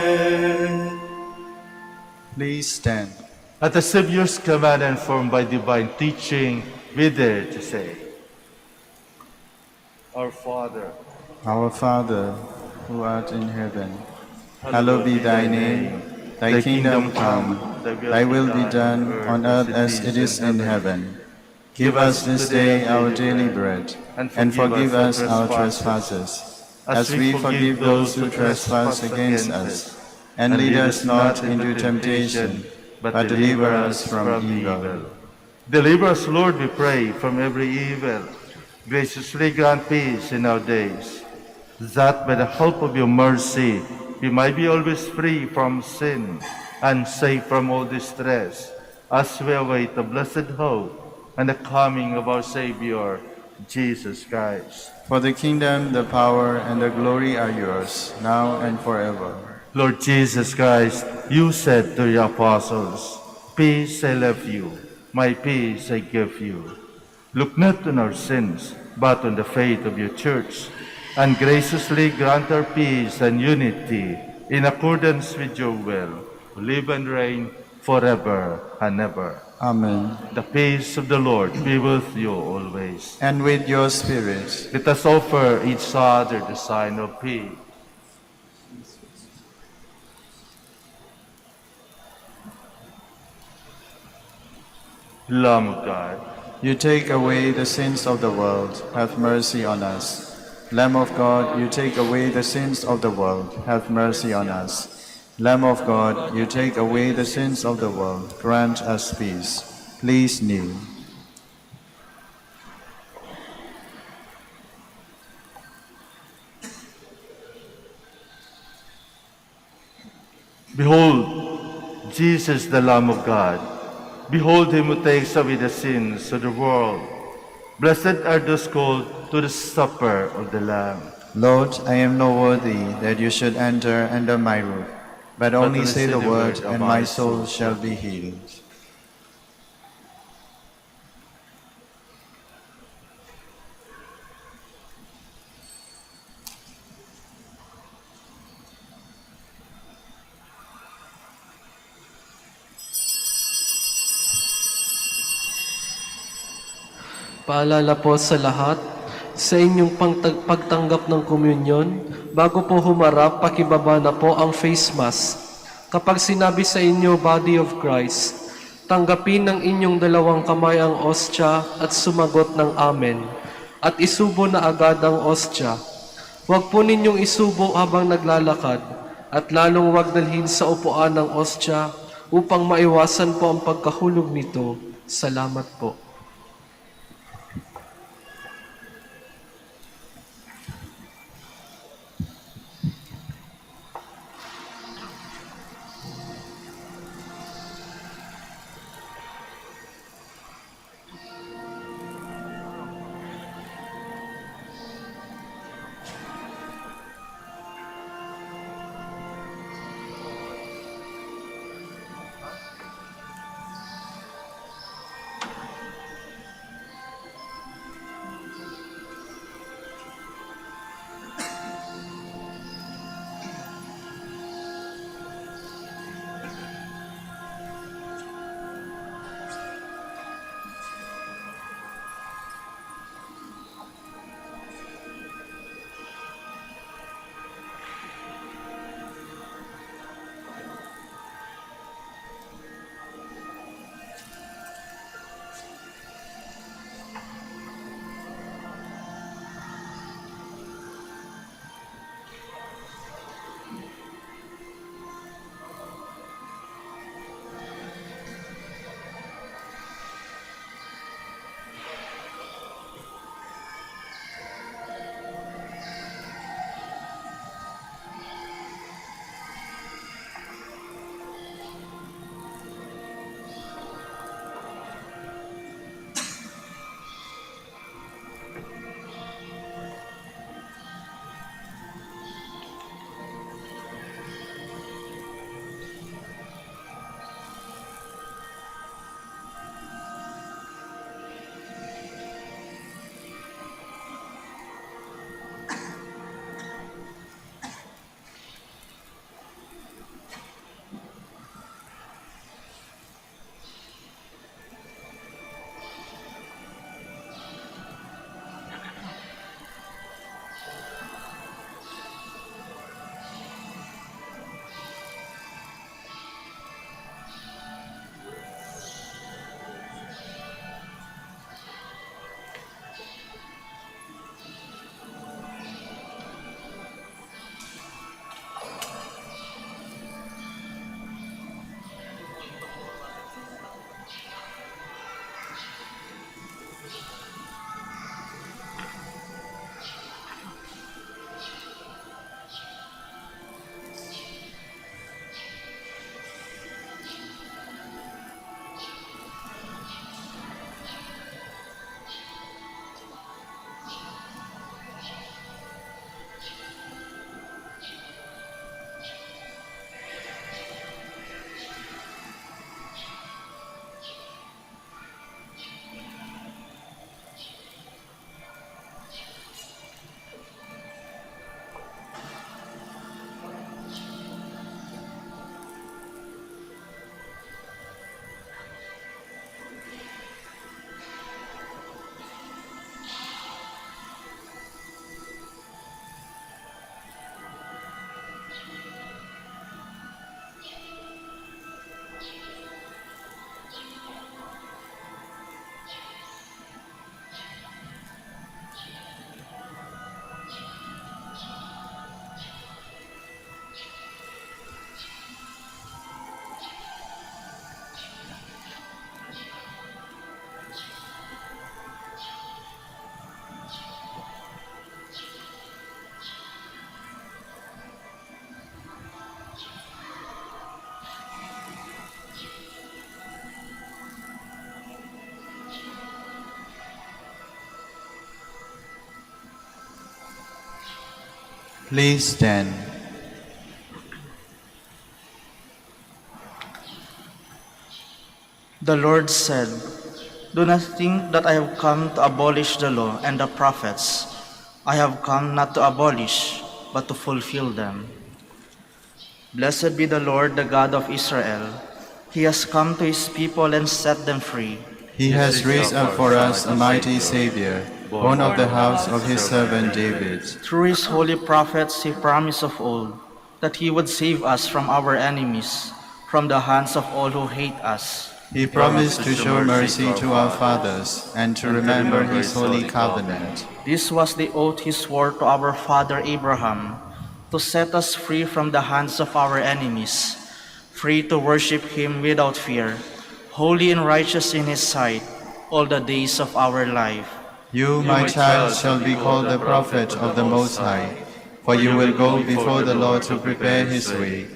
Please stand. At the Savior's command and formed by divine teaching, we dare to say, Our Father, Our Father, who art in heaven, hallowed be Thy name. Thy kingdom come, Thy will be done on earth as it is in heaven. Give us this day our daily bread, and forgive us our trespasses, as we forgive those who trespass against us. And lead us not into temptation, but deliver us from evil. Deliver us, Lord, we pray, from every evil. Graciously grant peace in our days, that by the help of Your mercy we might be always free from sin and safe from all distress, as we await the blessed hope and the coming of our Savior, Jesus Christ. For the kingdom, the power, and the glory are Yours, now and forever. Lord Jesus Christ, You said to Your apostles, Peace I leave you, my peace I give you. Look not on our sins, but on the faith of Your church, and graciously grant our peace and unity in accordance with Your will, who live and reign forever and ever. Amen. The peace of the Lord be with you always. And with your spirit. Let us offer each other the sign of peace. Lamb of God, You take away the sins of the world, have mercy on us. Lamb of God, You take away the sins of the world, have mercy on us. Lamb of God, You take away the sins of the world, grant us peace. Please kneel. behold, Jesus, the Lamb of God. Behold Him who takes away the sins of the world. Blessed are those called to the supper of the Lamb. Lord, I am not worthy that You should enter under my roof, but only say the word, and my soul shall be healed. Paalala po sa lahat, sa inyong pagtanggap ng komunyon. Bago po humarap, pakibaba na po ang face mask. Kapag sinabi sa inyo, Body of Christ, tanggapin ng inyong dalawang kamay ang ostya at sumagot ng Amen. At isubo na agad ang ostya. Huwag po ninyong isubo habang naglalakad at lalong huwag dalhin sa upuan ng ostya upang maiwasan po ang pagkahulog nito. Salamat po. Please stand. The Lord said, "Do not think that I have come to abolish the law and the prophets. I have come not to abolish, but to fulfill them." Blessed be the Lord, the God of Israel. He has come to his people and set them free. He has raised up for us a mighty Savior, born of the house of his servant David. Through his holy prophets he promised of old that he would save us from our enemies, from the hands of all who hate us. He promised to show mercy to our fathers and to remember his holy covenant. This was the oath he swore to our father Abraham, to set us free from the hands of our enemies, free to worship him without fear, holy and righteous in his sight, all the days of our life. You, my child, shall be called the prophet of the Most High, for you will go before the Lord to prepare his way,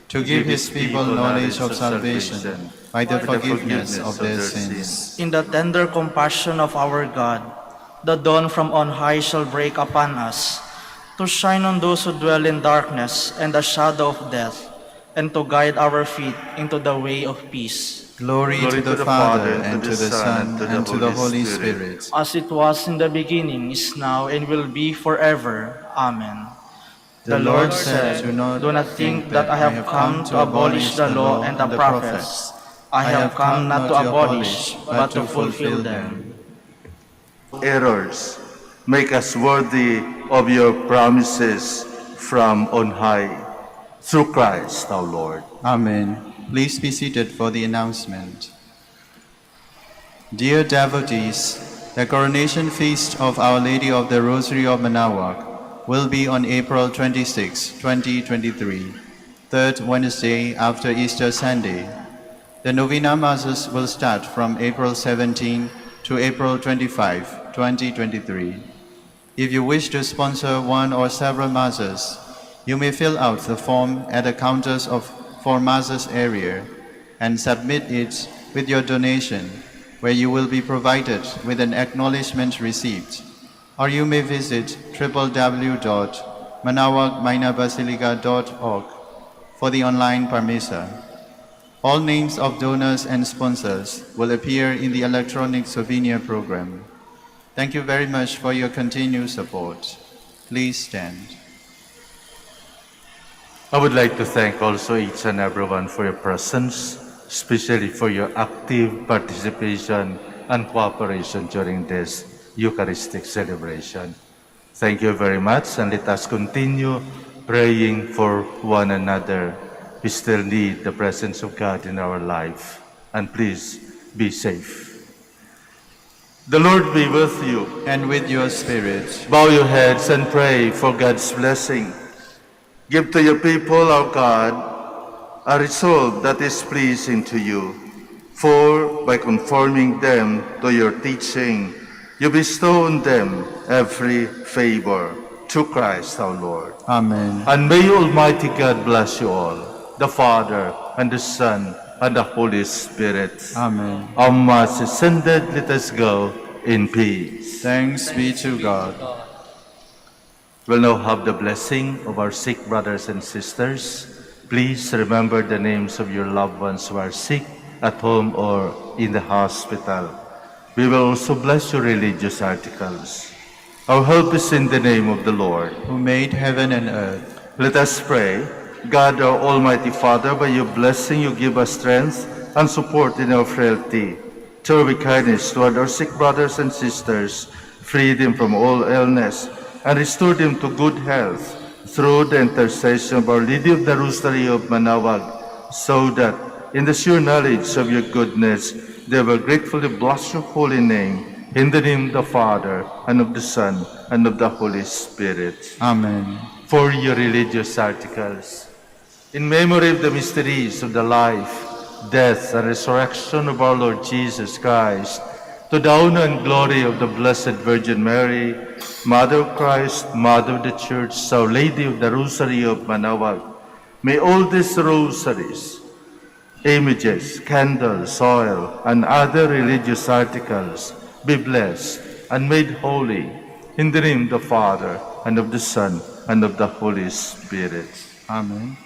to give his people knowledge of salvation by the forgiveness of their sins. In the tender compassion of our God, the dawn from on high shall break upon us, to shine on those who dwell in darkness and the shadow of death, and to guide our feet into the way of peace. Glory to the Father, and to the Son, and to the Holy Spirit. As it was in the beginning, is now, and will be forever. Amen. The Lord said, "Do not think that I have come to abolish the law and the prophets. I have come not to abolish, but to fulfill them." Errors, make us worthy of your promises from on high. Through Christ our Lord. Amen. Please be seated for the announcement. Dear devotees, the coronation feast of Our Lady of the Rosary of Manaoag will be on April 26, 2023, third Wednesday after Easter Sunday. The Novena Masses will start from April 17 to April 25, 2023. If you wish to sponsor one or several Masses, you may fill out the form at the counters for Masses area and submit it with your donation, where you will be provided with an acknowledgement receipt. Or you may visit www.manaoagminabasilica.org for the online parmisa. All names of donors and sponsors will appear in the electronic souvenir program. Thank you very much for your continued support. Please stand. I would like to thank also each and everyone for your presence, especially for your active participation and cooperation during this Eucharistic celebration. Thank you very much, and let us continue praying for one another. We still need the presence of God in our life, and please be safe. The Lord be with you. And with your spirit. Bow your heads and pray for God's blessing. Give to your people, our God, a result that is pleasing to you. For by conforming them to your teaching, you bestow on them every favor. Through Christ our Lord. Amen. And may Almighty God bless you all, the Father, and the Son, and the Holy Spirit. Amen. Our Mass is ended. Let us go in peace. Thanks be to God. We'll now have the blessing of our sick brothers and sisters. Please remember the names of your loved ones who are sick at home or in the hospital. We will also bless your religious articles. Our help is in the name of the Lord, who made heaven and earth. Let us pray. God, our Almighty Father, by your blessing you give us strength and support in our frailty. Show with kindness toward our sick brothers and sisters, free them from all illness, and restore them to good health through the intercession of Our Lady of the Rosary of Manaoag, so that in the sure knowledge of your goodness they will gratefully bless your holy name, in the name of the Father, and of the Son, and of the Holy Spirit. Amen. For your religious articles, in memory of the mysteries of the life, death, and resurrection of our Lord Jesus Christ, to the honor and glory of the Blessed Virgin Mary, Mother of Christ, Mother of the Church, Our Lady of the Rosary of Manaoag, may all these rosaries, images, candles, oil, and other religious articles be blessed and made holy, in the name of the Father, and of the Son, and of the Holy Spirit. Amen.